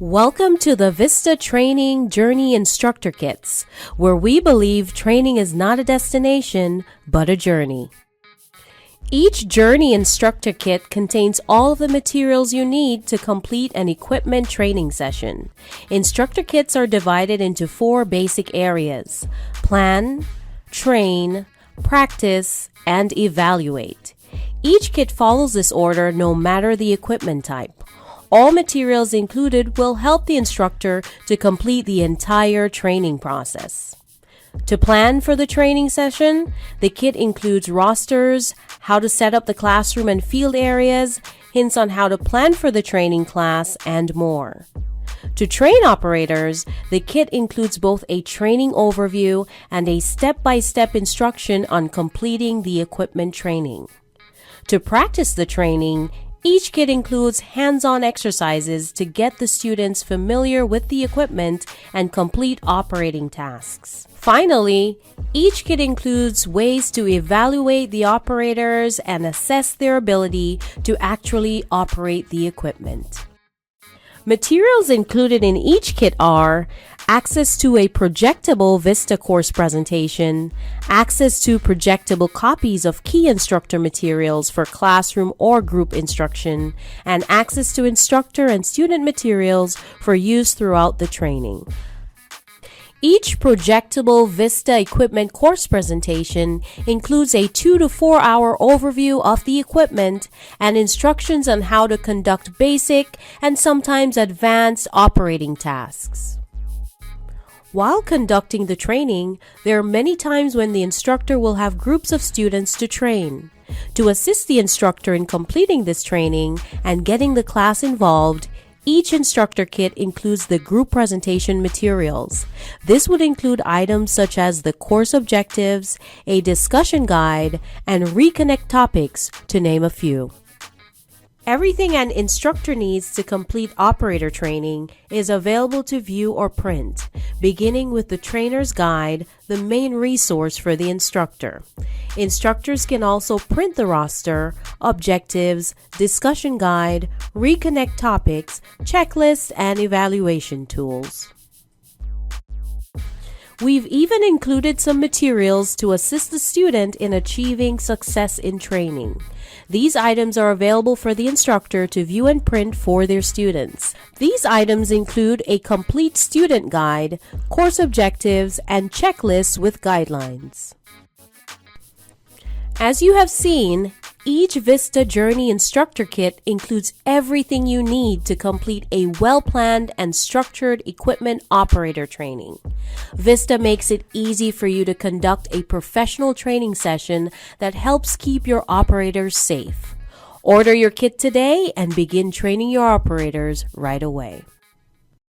Welcome to the VISTA Training Jurnee Instructor Kits, where we believe training is not a destination, but a journey. Each Jurnee Instructor Kit contains all of the materials you need to complete an equipment training session. Instructor kits are divided into 4 basic areas: plan, train, practice, and evaluate. Each kit follows this order no matter the equipment type. All materials included will help the instructor to complete the entire training process. To plan for the training session, the kit includes rosters, how to set up the classroom and field areas, hints on how to plan for the training class, and more. To train operators, the kit includes both a training overview and a step-by-step instruction on completing the equipment training. To practice the training, each kit includes hands-on exercises to get the students familiar with the equipment and complete operating tasks. Finally, each kit includes ways to evaluate the operators and assess their ability to actually operate the equipment. Materials included in each kit are access to a projectable VISTA course presentation, access to projectable copies of key instructor materials for classroom or group instruction, and access to instructor and student materials for use throughout the training. Each projectable VISTA equipment course presentation includes a 2 to 4 hour overview of the equipment and instructions on how to conduct basic and sometimes advanced operating tasks. While conducting the training, there are many times when the instructor will have groups of students to train. To assist the instructor in completing this training and getting the class involved, each instructor kit includes the group presentation materials. This would include items such as the course objectives, a discussion guide, and reconnect topics, to name a few. Everything an instructor needs to complete operator training is available to view or print, beginning with the trainer's guide, the main resource for the instructor. Instructors can also print the roster, objectives, discussion guide, reconnect topics, checklists, and evaluation tools. We've even included some materials to assist the student in achieving success in training. These items are available for the instructor to view and print for their students. These items include a complete student guide, course objectives, and checklists with guidelines. As you have seen, each VISTA Jurnee Instructor Kit includes everything you need to complete a well-planned and structured equipment operator training. VISTA makes it easy for you to conduct a professional training session that helps keep your operators safe. Order your kit today and begin training your operators right away.